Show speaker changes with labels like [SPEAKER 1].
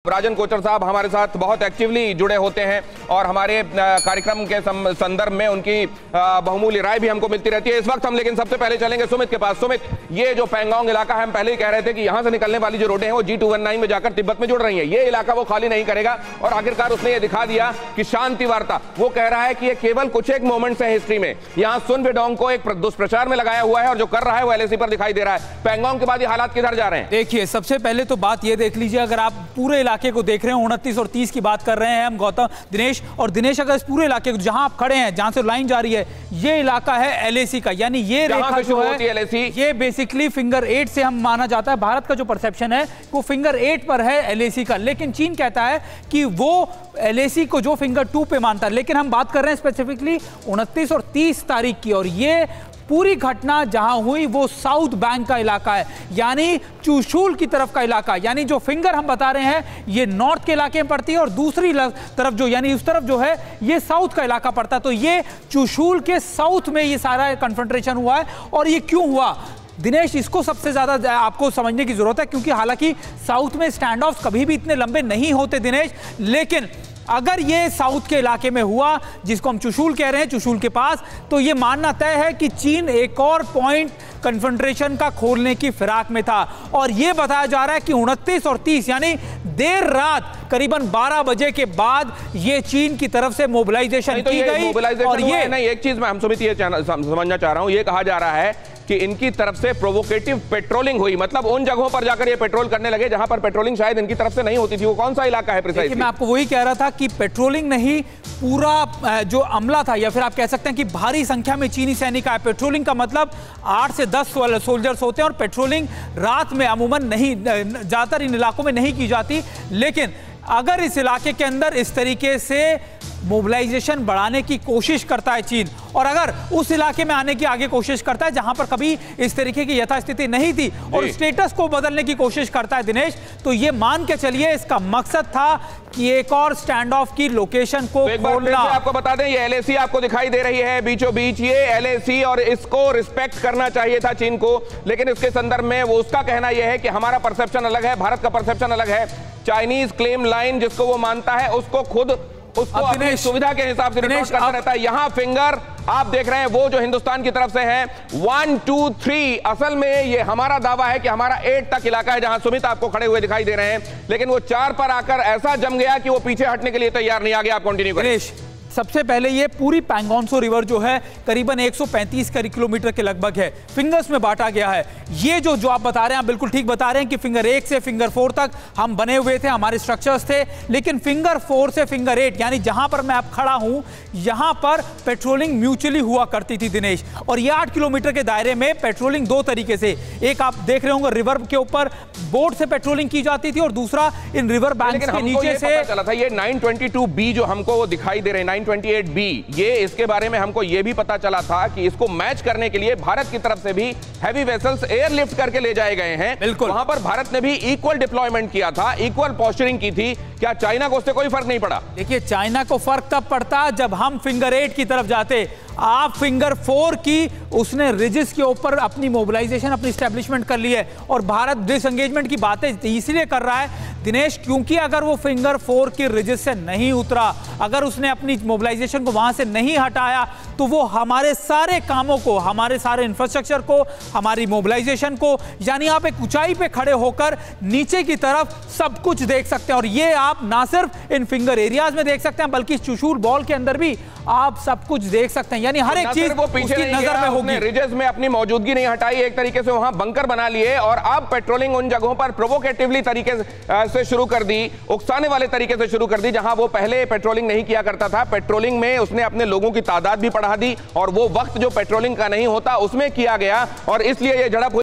[SPEAKER 1] राजन कोचर साहब हमारे साथ बहुत एक्टिवली जुड़े होते हैं और हमारे कार्यक्रम के संदर्भ में उनकी बहुमूल्य राय भी हमको मिलती रहती है। इस वक्त हम लेकिन सबसे पहले चलेंगे सुमित के पास। सुमित, ये जो पैंगोंग इलाका है, हम पहले ही कह रहे थे कि यहां से निकलने वाली जो रोडें हैं वो G219 में जाकर तिब्बत में जुड़ रही हैं। ये इलाका वो खाली नहीं करेगा और आखिरकार उसने ये दिखा दिया कि शांति वार्ता, वो कह रहा है कि ये केवल कुछ एक मोमेंट्स है हिस्ट्री में। यहाँ सुन वेडोंग को एक दुष्प्रचार में लगाया हुआ है और जो कर रहा है वो LAC पर दिखाई दे रहा है। पैंगोंग के बाद ये हालात किधर जा रहे हैं?
[SPEAKER 2] देखिए, सबसे पहले तो बात ये देख लीजिए, अगर आप पूरे इलाके को देख रहे हैं, 29 और 30 की बात कर रहे हैं हम गौतम, दिनेश, और दिनेश अगर इस पूरे इलाके को जहां आप खड़े हैं, जहां से लाइन जा रही है, ये इलाका है LAC का, यानी ये रेखा जो है LAC, ये बेसिकली फिंगर 8 से हम माना जाता है। भारत का जो परसेप्शन है वो फिंगर 8 पर है LAC का, लेकिन चीन कहता है कि वो LAC को जो फिंगर 2 पे मानता है। लेकिन हम बात कर रहे हैं स्पेसिफिकली 29 और 30 तारीख की, और ये पूरी घटना जहां हुई वो साउथ बैंक का इलाका है, यानी चुशूल की तरफ का इलाका। यानी जो फिंगर हम बता रहे हैं ये नॉर्थ के इलाके में पड़ती है और दूसरी तरफ जो, यानी उस तरफ जो है ये साउथ का इलाका पड़ता है। तो ये चुशूल के साउथ में ये सारा कन्फ्रंट्रेशन हुआ है। और ये क्यों हुआ दिनेश, इसको सबसे ज्यादा आपको समझने की जरूरत है, क्योंकि हालांकि साउथ में स्टैंड ऑफ कभी भी इतने लंबे नहीं होते दिनेश, लेकिन अगर ये साउथ के इलाके में हुआ जिसको हम चुशूल कह रहे हैं, चुशूल के पास, तो ये मानना तय है कि चीन एक और पॉइंट कन्फ्रंट्रेशन का खोलने की फिराक में था। और ये बताया जा रहा है कि 29 और 30 यानी देर रात करीबन 12 बजे के बाद ये चीन की तरफ से मोबिलाइजेशन की गई। और ये
[SPEAKER 1] नहीं, एक चीज मैं हम सुमित ये समझना चाह रहा हूं, ये कहा जा रहा है कि इनकी तरफ से प्रोवोकेटिव पेट्रोलिंग हुई, मतलब उन जगहों पर जाकर ये पेट्रोल करने लगे जहां पर पेट्रोलिंग शायद इनकी तरफ से नहीं होती थी। वो कौन सा इलाका है प्रिसाइसली?
[SPEAKER 2] मैं आपको वही कह रहा था कि पेट्रोलिंग नहीं, पूरा जो अमला था, या फिर आप कह सकते हैं कि भारी संख्या में चीनी सैनिक आए। पेट्रोलिंग का मतलब 8 से 10 सोल्जर्स होते हैं और पेट्रोलिंग रात में अमूमन नहीं, ज्यादातर इन इलाकों में नहीं की जाती। लेकिन अगर इस इलाके के अंदर इस तरीके से मोबिलाइजेशन बढ़ाने की कोशिश करता है चीन, और अगर उस इलाके में आने की आगे कोशिश करता है जहां पर कभी इस तरीके की यथास्थिति नहीं थी और स्टेटस को बदलने की कोशिश करता है दिनेश, तो ये मान के चलिए इसका मकसद था कि एक और स्टैंड ऑफ की लोकेशन को खोलना।
[SPEAKER 1] आपको बता दें, ये LAC आपको दिखाई दे रही है बीचों बीच, ये LAC, और इसको रिस्पेक्ट करना चाहिए था चीन को, लेकिन इसके संदर्भ में वो उसका कहना यह है कि हमारा परसेप्शन अलग है, भारत का परसेप्शन अलग है। चाइनीज क्लेम लाइन जिसको वो मानता है उसको खुद अपनी सुविधा के हिसाब से करता रहता है। यहां फिंगर आप देख रहे हैं वो जो हिंदुस्तान की तरफ से है 1 2 3, असल में ये हमारा दावा है कि हमारा 8 तक इलाका है जहां सुमित आपको खड़े हुए दिखाई दे रहे हैं, लेकिन वो 4 पर आकर ऐसा जम गया कि वो पीछे हटने के लिए तैयार नहीं। आगे आप कंटिन्यू करें।
[SPEAKER 2] सबसे पहले ये पूरी पैंगोंगसो रिवर जो है करीबन 135 किलोमीटर के लगभग है, फिंगर्स में बांटा गया है। ये जो आप बता रहे हैं, आप बिल्कुल ठीक बता रहे हैं कि फिंगर 1 से फिंगर 4 तक हम बने हुए थे, हमारे स्ट्रक्चर्स थे, लेकिन फिंगर 4 से फिंगर 8 यानी जहां पर मैं अब खड़ा हूं, यहां पर पेट्रोलिंग म्यूचुअली हुआ करती थी दिनेश। और ये 8 किलोमीटर के दायरे में पेट्रोलिंग दो तरीके से, एक आप देख रहे होंगे रिवर के ऊपर बोट से पेट्रोलिंग की जाती थी और दूसरा इन रिवर बैंक के नीचे से
[SPEAKER 1] चला था। ये 922B जो हमको वो दिखाई दे रहे हैं, 928B, ये इसके बारे में हमको ये भी पता चला था कि इसको मैच करने के लिए भारत की तरफ से भी हैवी वेसल्स एयरलिफ्ट करके ले जाए गए हैं।
[SPEAKER 2] बिल्कुल,
[SPEAKER 1] वहां पर भारत ने भी इक्वल डिप्लॉयमेंट किया था, इक्वल पोस्चरिंग की थी। क्या चाइना को उससे कोई फर्क नहीं पड़ा?
[SPEAKER 2] देखिए, चाइना को फर्क तब पड़ता जब हम फिंगर 8 की तरफ जाते। आप फिंगर 4 की उसने रिजिस के ऊपर अपनी मोबिलाइजेशन, अपनी स्टैब्लिशमेंट कर ली है, और भारत डिसएंगेजमेंट की बातें इसलिए कर रहा है दिनेश, क्योंकि अगर वो फिंगर 4 की रिजिस से नहीं उतरा, अगर उसने अपनी मोबिलाइजेशन को वहां से नहीं हटाया, तो वो हमारे सारे कामों को, हमारे सारे इंफ्रास्ट्रक्चर को, हमारी मोबिलाइजेशन को, यानी आप एक ऊंचाई पे खड़े होकर नीचे की तरफ सब कुछ देख सकते हैं। और ये आप ना सिर्फ इन फिंगर एरियाज में देख सकते हैं, बल्कि चुशूल बॉल के अंदर भी आप सब कुछ देख सकते हैं, यानी हर एक चीज
[SPEAKER 1] वो पीछे
[SPEAKER 2] उसकी नजर में होगी।
[SPEAKER 1] रिजेस में अपनी मौजूदगी नहीं हटाई, एक तरीके से वहां बंकर बना लिए, और अब पेट्रोलिंग उन जगहों पर प्रोवोकेटिवली तरीके से शुरू कर दी, उकसाने वाले तरीके से शुरू कर दी, जहां वो पहले पेट्रोलिंग नहीं किया करता था। पेट्रोलिंग में उसने अपने लोगों की तादाद भी बढ़ा दी, और वो वक्त जो पेट्रोलिंग का नहीं होता उसमें किया गया, और इसलिए ये झड़प हुई।